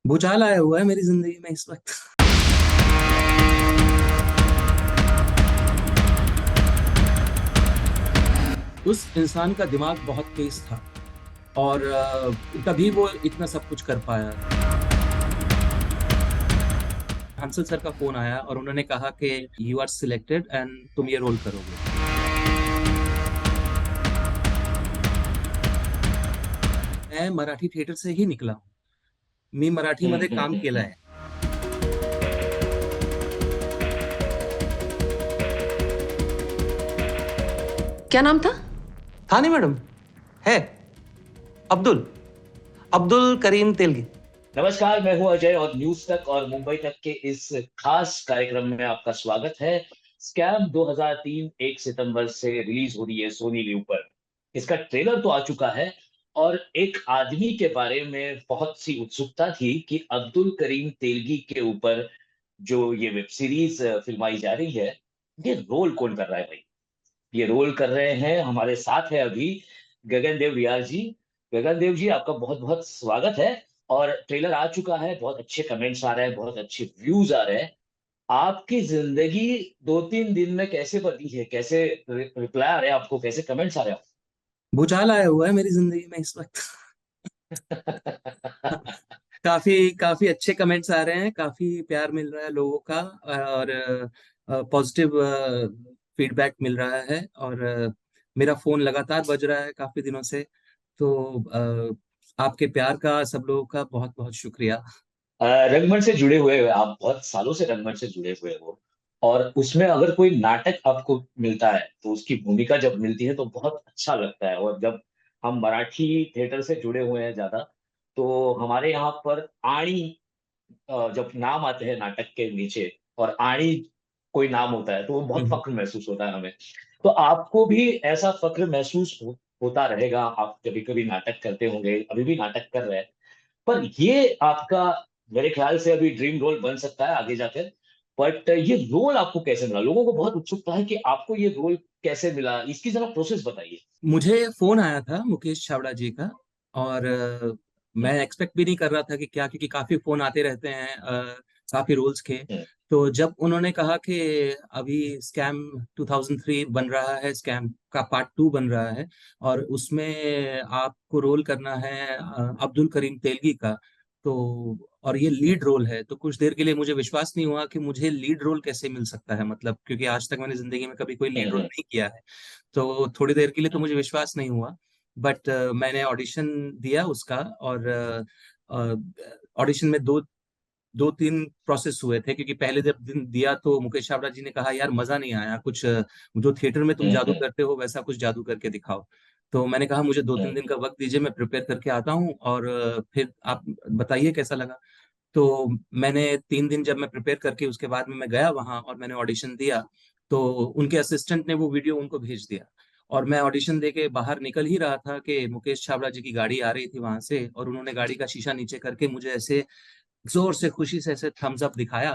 भूचाल आया हुआ है मेरी जिंदगी में इस वक्त। उस इंसान का दिमाग बहुत तेज था और तभी वो इतना सब कुछ कर पाया। हंसल सर का फोन आया और उन्होंने कहा कि यू आर सिलेक्टेड एंड तुम ये रोल करोगे। मैं मराठी थिएटर से ही निकला हूँ। मी मराठीमध्ये काम हम्म। केलंय। क्या नाम था? था नहीं मैडम। है। अब्दुल। अब्दुल करीम तेलगी। नमस्कार, मैं हूं अजय और न्यूज तक और मुंबई तक के इस खास कार्यक्रम में आपका स्वागत है। स्कैम 2003 1 सितंबर से रिलीज हो रही है सोनी लिव पर। इसका ट्रेलर तो आ चुका है और एक आदमी के बारे में बहुत सी उत्सुकता थी कि अब्दुल करीम तेलगी के ऊपर जो ये वेब सीरीज फिल्माई जा रही है, ये रोल कौन कर रहा है भाई। ये रोल कर रहे हैं, हमारे साथ है अभी गगन देव रियाल जी। गगन देव जी, आपका बहुत बहुत स्वागत है। और ट्रेलर आ चुका है, बहुत अच्छे कमेंट्स आ रहे हैं, बहुत अच्छे व्यूज आ रहे हैं। आपकी जिंदगी 2-3 दिन में कैसे बदली है, कैसे रिप्लाई आ रहे हैं आपको, कैसे कमेंट्स आ रहे भूचाल आया हुआ है मेरी जिंदगी में इस वक्त। हैं? काफी काफी अच्छे कमेंट्स आ रहे हैं, काफी प्यार मिल रहा है लोगों का और पॉजिटिव फीडबैक मिल रहा है। और मेरा फोन लगातार बज रहा है काफी दिनों से। तो आपके प्यार का, सब लोगों का बहुत बहुत शुक्रिया। रंगमंच से जुड़े हुए हो आप, बहुत सालों से रंगमंच से जुड़े हुए हो। और उसमें अगर कोई नाटक आपको मिलता है तो उसकी भूमिका जब मिलती है तो बहुत अच्छा लगता है। और जब हम मराठी थिएटर से जुड़े हुए हैं ज्यादा, तो हमारे यहाँ पर आणी, जब नाम आते हैं नाटक के नीचे और आणी कोई नाम होता है तो वो बहुत हम्म। फक्र महसूस होता है हमें। तो आपको भी ऐसा फक्र महसूस होता रहेगा, आप कभी कभी नाटक करते होंगे, अभी भी नाटक कर रहे हैं। पर ये आपका, मेरे ख्याल से अभी ड्रीम रोल बन सकता है आगे जाकर। बट ये रोल आपको कैसे मिला? लोगों को बहुत उत्सुकता है कि आपको ये रोल कैसे मिला, इसकी जरा प्रोसेस बताइए। मुझे फोन आया था मुकेश छाबड़ा जी का और मैं हम्म, एक्सपेक्ट भी नहीं कर रहा था कि क्या, क्योंकि काफी फोन आते रहते हैं काफी रोल्स के। हम्म, तो जब उन्होंने कहा कि अभी स्कैम 2003 बन रहा है, स्कैम का पार्ट 2 बन रहा है और उसमें आपको रोल करना है अब्दुल करीम तेलगी का। तो और ये लीड रोल है, तो कुछ देर के लिए मुझे विश्वास नहीं हुआ कि मुझे लीड रोल कैसे मिल सकता है, मतलब क्योंकि आज तक मैंने जिंदगी में कभी कोई लीड रोल हम्म, नहीं किया है। तो थोड़ी देर के लिए तो हम्म, मुझे विश्वास नहीं हुआ। बट मैंने ऑडिशन दिया उसका और ऑडिशन में दो दो तीन प्रोसेस हुए थे, क्योंकि पहले जब दिन दिया तो मुकेश छाबड़ा जी ने कहा यार मजा नहीं आया कुछ, जो थिएटर में तुम हम्म, जादू करते हो वैसा कुछ जादू करके दिखाओ। तो मैंने कहा मुझे दो तीन हम्म, दिन का वक्त दीजिए, मैं प्रिपेयर करके आता हूँ और फिर आप बताइए कैसा लगा। तो मैंने 3 दिन जब मैं प्रिपेयर करके उसके बाद में मैं गया वहां और मैंने ऑडिशन दिया। तो उनके असिस्टेंट ने वो वीडियो उनको भेज दिया और मैं ऑडिशन दे के बाहर निकल ही रहा था कि मुकेश छाबड़ा जी की गाड़ी आ रही थी वहां से और उन्होंने गाड़ी का शीशा नीचे करके मुझे ऐसे जोर से खुशी से ऐसे थम्स अप दिखाया।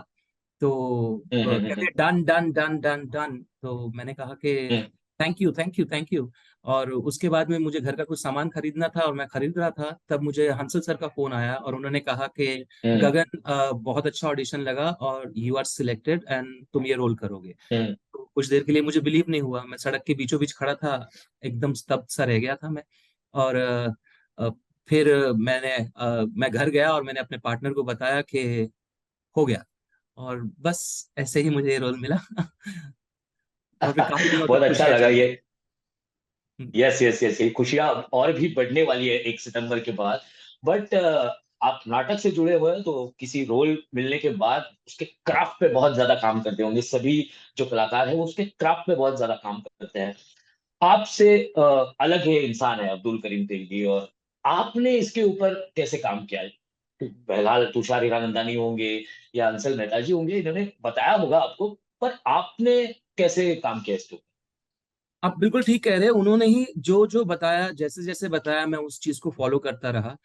तो हम्म, कहते done done done done done. तो मैंने कहा कि हम्म, thank you thank you thank you. और उसके बाद में मुझे घर का कुछ सामान खरीदना था और मैं खरीद रहा था, तब मुझे हंसल सर का फोन आया और उन्होंने कहा कि हम्म, गगन, बहुत अच्छा ऑडिशन लगा और यू आर सिलेक्टेड एंड तुम ये रोल करोगे। हम्म, तो कुछ देर के लिए मुझे बिलीव नहीं हुआ, मैं सड़क के बीचों बीच खड़ा था, एकदम स्तब्ध सा रह गया था मैं। और अ, फिर मैं घर गया और मैंने अपने पार्टनर को बताया कि हो गया। और बस ऐसे ही मुझे ये रोल मिला। और फिर काफी दिनों तक बहुत अच्छा खुशियां लगा चली। ये। यस यस यस, ये खुशियां और भी बढ़ने वाली है 1 सितंबर के बाद। बट आप नाटक से जुड़े हुए हैं तो किसी रोल मिलने के बाद उसके क्राफ्ट पे बहुत ज्यादा काम करते होंगे। सभी जो कलाकार हैं वो उसके क्राफ्ट पे बहुत ज्यादा काम करते हैं। आपसे अलग है इंसान है अब्दुल करीम तेलगी, और आपने इसके ऊपर कैसे काम किया है? फिलहाल तुषार हीरानंदानी होंगे या अंसल मेहता जी होंगे, इन्होंने बताया होगा आपको, पर आपने कैसे काम किया इसके ऊपर? आप बिल्कुल ठीक कह रहे हैं, उन्होंने ही जो जो बताया, जैसे जैसे बताया मैं उस चीज को फॉलो करता रहा।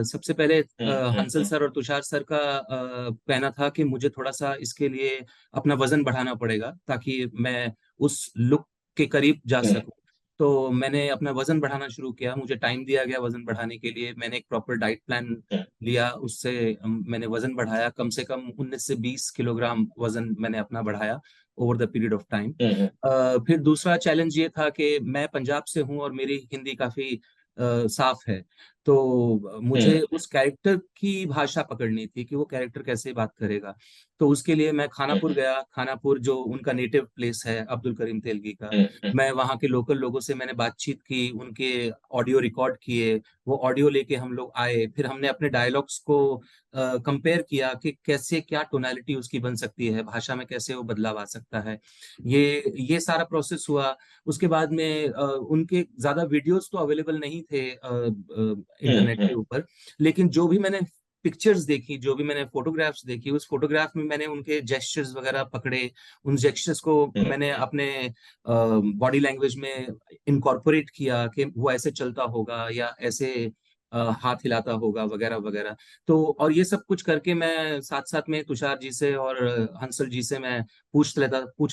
सबसे पहले हंसल हम्म, सर और तुषार सर का कहना था कि मुझे थोड़ा सा इसके लिए अपना वजन बढ़ाना पड़ेगा ताकि मैं उस लुक के करीब जा हम्म, सकूं। तो मैंने अपना वजन बढ़ाना शुरू किया, मुझे टाइम दिया गया वजन बढ़ाने के लिए, मैंने एक प्रॉपर डाइट प्लान लिया, उससे मैंने वजन बढ़ाया, कम से कम 19 से 20 किलोग्राम वजन मैंने अपना बढ़ाया over the period of time. फिर दूसरा चैलेंज ये था कि मैं पंजाब से हूँ और मेरी हिंदी काफी साफ है, तो मुझे उस कैरेक्टर की भाषा पकड़नी थी कि वो कैरेक्टर कैसे बात करेगा। तो उसके लिए मैं खानापुर गया, खानापुर जो उनका नेटिव प्लेस है अब्दुल करीम तेलगी का। मैं वहाँ के लोकल लोगों से मैंने बातचीत की, उनके ऑडियो रिकॉर्ड किए, वो ऑडियो लेके हम लोग आए, फिर हमने अपने डायलॉग्स को कंपेयर किया कि कैसे क्या टोनालिटी उसकी बन सकती है, भाषा में कैसे वो बदलाव आ सकता है। ये सारा प्रोसेस हुआ। उसके बाद में उनके ज्यादा वीडियोस तो अवेलेबल नहीं थे इंटरनेट के ऊपर, लेकिन जो भी मैंने पिक्चर्स देखी, जो भी मैंने फोटोग्राफ्स देखी, उस फोटोग्राफ में मैंने उनके जेस्चर्स वगैरह पकड़े, उन जेस्चर्स को मैंने अपने बॉडी लैंग्वेज में इनकॉर्पोरेट किया कि वो ऐसे चलता होगा या ऐसे हाथ हिलाता होगा वगैरह वगैरह। तो और ये सब कुछ करके मैं साथ साथ में तुषार जी से और हंसल जी से मैं पूछ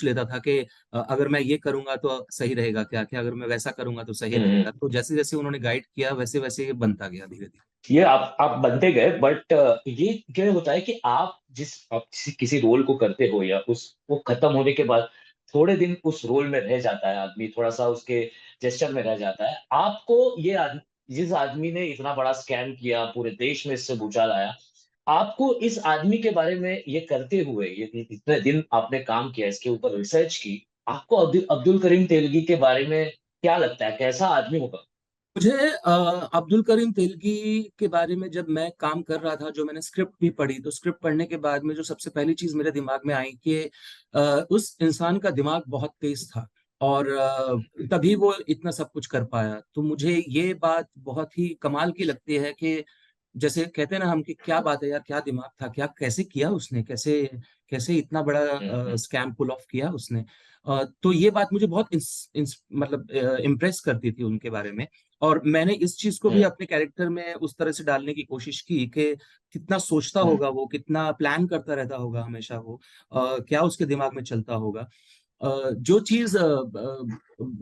लेता था कि अगर मैं ये करूंगा तो सही रहेगा क्या, क्या अगर मैं वैसा करूंगा तो सही रहेगा। तो जैसे जैसे उन्होंने गाइड किया वैसे वैसे ये बनता गया धीरे धीरे। ये आप बनते गए, बट ये क्या होता है कि आप किसी रोल को करते हो या उस वो खत्म होने के बाद थोड़े दिन उस रोल में रह जाता है आदमी, थोड़ा सा उसके जेस्चर में रह जाता है। आपको जिस आदमी ने इतना बड़ा स्कैम किया, पूरे देश में इससे भूचाल आया, आपको इस आदमी के बारे में ये करते हुए, ये इतने दिन आपने काम किया, इसके ऊपर रिसर्च की, आपको अब्दुल करीम तेलगी के बारे में क्या लगता है, कैसा आदमी होगा? मुझे अब्दुल करीम तेलगी के बारे में जब मैं काम कर रहा था, जो मैंने स्क्रिप्ट भी पढ़ी, तो स्क्रिप्ट पढ़ने के बाद में जो सबसे पहली चीज मेरे दिमाग में आई कि उस इंसान का दिमाग बहुत तेज था और तभी वो इतना सब कुछ कर पाया। तो मुझे ये बात बहुत ही कमाल की लगती है कि जैसे कहते हैं ना हम कि क्या बात है यार, क्या दिमाग था, क्या कैसे किया उसने, कैसे कैसे इतना बड़ा स्कैम पुल ऑफ किया उसने। तो ये बात मुझे बहुत मतलब इम्प्रेस करती थी उनके बारे में। और मैंने इस चीज को भी अपने कैरेक्टर में उस तरह से डालने की कोशिश की कि कितना सोचता होगा वो, कितना प्लान करता रहता होगा हमेशा वो, क्या उसके दिमाग में चलता होगा। जो चीज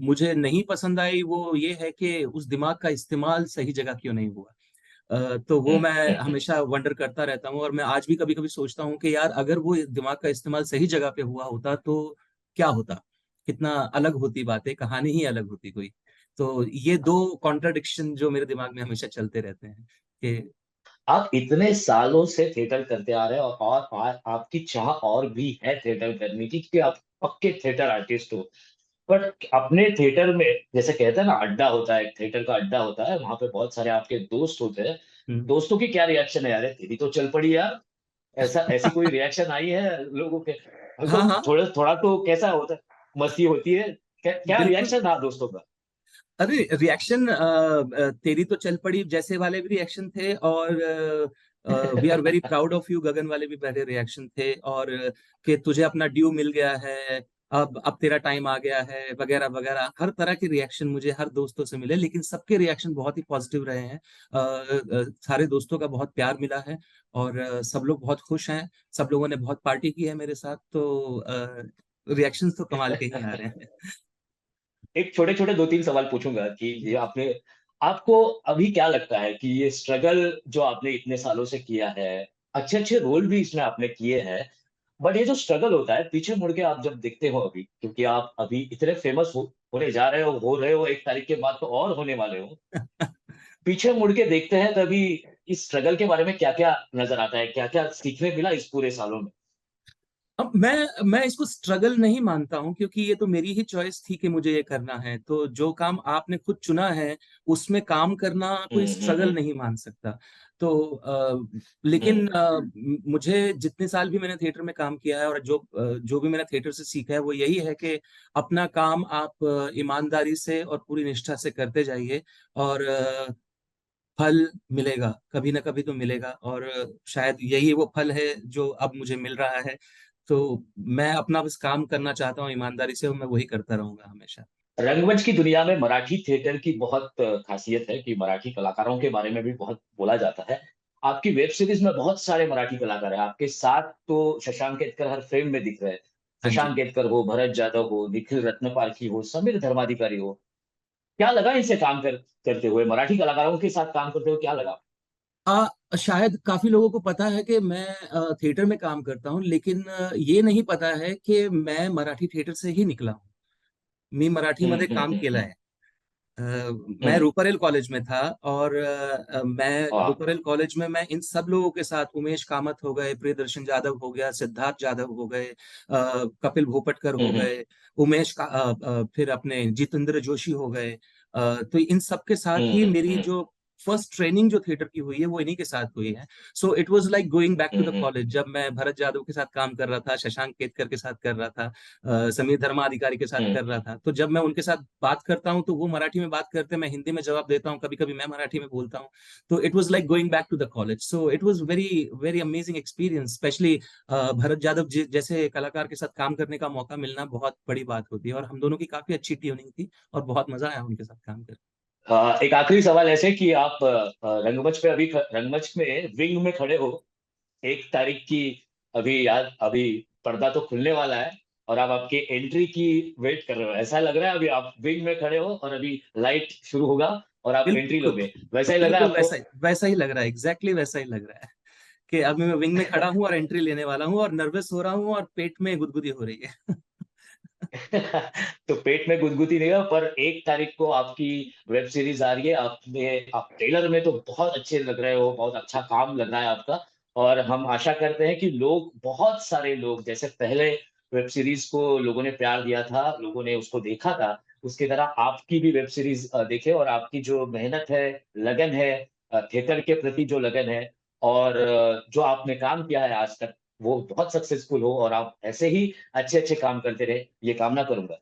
मुझे नहीं पसंद आई वो ये है कि उस दिमाग का इस्तेमाल सही जगह क्यों नहीं हुआ। तो वो मैं हमेशा वंडर करता रहता हूँ और मैं आज भी कभी कभी सोचता हूँ कि यार अगर वो दिमाग का इस्तेमाल सही जगह पे हुआ होता तो क्या होता, कितना अलग होती बातें, कहानी ही अलग होती कोई। तो ये दो कॉन्ट्राडिक्शन जो मेरे दिमाग में हमेशा चलते रहते हैं कि आप इतने सालों से थिएटर करते आ रहे हैं, और आपकी चाह और भी है थिएटर करने की, क्योंकि आप पक्के थिएटर आर्टिस्ट हो। पर अपने थिएटर में, जैसे कहते हैं ना, अड्डा होता है, एक थिएटर का अड्डा होता है, वहां पे बहुत सारे आपके दोस्त होते हैं। हम्म। दोस्तों की क्या रिएक्शन है? यार तेरी तो चल पड़ी यार, ऐसी कोई रिएक्शन आई है लोगों के? हाँ तो हाँ, थोड़ा थोड़ा तो कैसा होता है, मस्ती होती है, क्या बिल्कुल। रिएक्शन था दोस्तों का? अरे रिएक्शन तेरी तो चल पड़ी जैसे वाले भी रिएक्शन थे, और we are very proud of you Gagan वाले भी पहले रिएक्शन थे, और कि तुझे अपना ड्यू मिल गया है, अब तेरा टाइम आ गया है वगैरह वगैरह, हर तरह के रिएक्शन मुझे हर दोस्तों से मिले, लेकिन सबके रिएक्शन बहुत ही पॉजिटिव रहे हैं। सारे दोस्तों का बहुत प्यार मिला है और सब लोग बहुत खुश हैं, सब लोगों ने बहुत पार्टी की है मेरे साथ, तो रिएक्शंस तो कमाल के ही आ रहे हैं। एक छोटे छोटे दो तीन सवाल पूछूंगा कि ये आपको अभी क्या लगता है कि ये स्ट्रगल जो आपने इतने सालों से किया है, अच्छे अच्छे रोल भी इसमें आपने किए हैं, बट ये जो स्ट्रगल होता है, पीछे मुड़ के आप जब देखते हो अभी, क्योंकि आप अभी इतने फेमस होने जा रहे हो रहे हो, 1 तारीख के बाद तो और होने वाले हो, पीछे मुड़ के देखते हैं तभी इस स्ट्रगल के बारे में क्या क्या नजर आता है, क्या क्या सीखने मिला इस पूरे सालों में? अब मैं इसको स्ट्रगल नहीं मानता हूँ, क्योंकि ये तो मेरी ही चॉइस थी कि मुझे ये करना है, तो जो काम आपने खुद चुना है उसमें काम करना कोई स्ट्रगल हम्म। नहीं मान सकता। तो लेकिन हम्म। मुझे जितने साल भी मैंने थिएटर में काम किया है और जो भी मैंने थिएटर से सीखा है वो यही है कि अपना काम आप ईमानदारी से और पूरी निष्ठा से करते जाइए, और फल मिलेगा, कभी ना कभी तो मिलेगा, और शायद यही वो फल है जो अब मुझे मिल रहा है। तो मैं अपना बस काम करना चाहता हूँ ईमानदारी से, और मैं वही करता रहूंगा हमेशा। रंगमंच की दुनिया में मराठी थिएटर की बहुत खासियत है कि मराठी कलाकारों के बारे में भी बहुत बोला जाता है। आपकी वेब सीरीज में बहुत सारे मराठी कलाकार हैं, आपके साथ तो शशांक केतकर हर फ्रेम में दिख रहे हैं। हाँ जी। शशांक केतकर हो, भरत जाधव हो, निखिल रत्नपारखी हो, समीर धर्माधिकारी हो, क्या लगा इनसे काम करते हुए, मराठी कलाकारों के साथ काम करते हुए क्या लगा? शायद काफी लोगों को पता है कि मैं थिएटर में काम करता हूँ, लेकिन ये नहीं पता है कि मैं मराठी थिएटर से ही निकला हूँ। मी मराठीमध्ये काम केलं हम्म। आहे। मैं हम्म। रुपरेल कॉलेज में था, और मैं हाँ। रुपरेल कॉलेज में मैं इन सब लोगों के साथ, उमेश कामत हो गए, प्रियदर्शन जाधव हो गया, सिद्धार्थ जाधव हो गए, कपिल भोपटकर हो हम्म। गए, फिर अपने जितेंद्र जोशी हो गए। तो इन सब के साथ ही मेरी हम्म। जो फर्स्ट ट्रेनिंग जो थिएटर की हुई है वो इन्हीं के साथ हुई है। So it was like going back to the hmm. College. जब मैं भरत जादव के साथ काम कर रहा था, शशांक केतकर के साथ कर रहा था, समीर धर्माधिकारी के साथ हम्म। कर रहा था, तो जब मैं उनके साथ बात करता हूँ तो वो मराठी में बात करते हैं, मैं हिंदी में जवाब देता हूँ, कभी कभी मैं मराठी में बोलता हूँ। तो it was like going back to the college. So it was very very amazing experience. Specially Bharat Jadhav जैसे कलाकार के साथ काम करने का मौका मिलना बहुत बड़ी बात होती है, और हम दोनों की काफी अच्छी ट्यूनिंग थी और बहुत मजा आया उनके साथ काम करके। एक आखिरी सवाल ऐसे कि आप रंगमंच पे अभी रंगमंच में विंग में खड़े हो, 1 तारीख की, अभी पर्दा तो खुलने वाला है और आप आपके एंट्री की वेट कर रहे हो, ऐसा लग रहा है अभी आप विंग में खड़े हो और अभी लाइट शुरू होगा और आप एंट्री बिल्कुल लोगे, वैसा ही लग रहा है बिल्कुल आपको? वैसा ही लग रहा है, एग्जैक्टली वैसा ही लग रहा है कि अभी मैं विंग में खड़ा हूँ और एंट्री लेने वाला हूँ, और नर्वस हो रहा हूँ और पेट में गुदगुदी हो रही है। तो पेट में गुदगुदी नहीं है, पर 1 तारीख को आपकी वेब सीरीज आ रही है। आप ट्रेलर में तो बहुत अच्छे लग रहे हो, बहुत अच्छा काम लग रहा है आपका। और हम आशा करते हैं कि लोग, बहुत सारे लोग, जैसे पहले वेब सीरीज को लोगों ने प्यार दिया था, लोगों ने उसको देखा था, उसकी तरह आपकी भी वेब सीरीज देखे, और आपकी जो मेहनत है, लगन है, थिएटर के प्रति जो लगन है, और जो आपने काम किया है आज तक, वो बहुत सक्सेसफुल हो और आप ऐसे ही अच्छे अच्छे काम करते रहे, ये कामना करूंगा।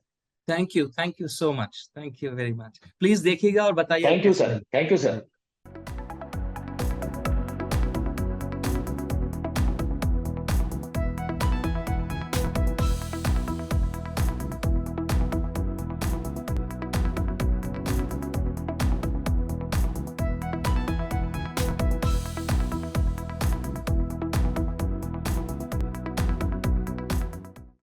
Thank you so much, thank you very much. Please देखिएगा और बताइएगा थैंक यू कैसी सर, लगी। Thank you sir.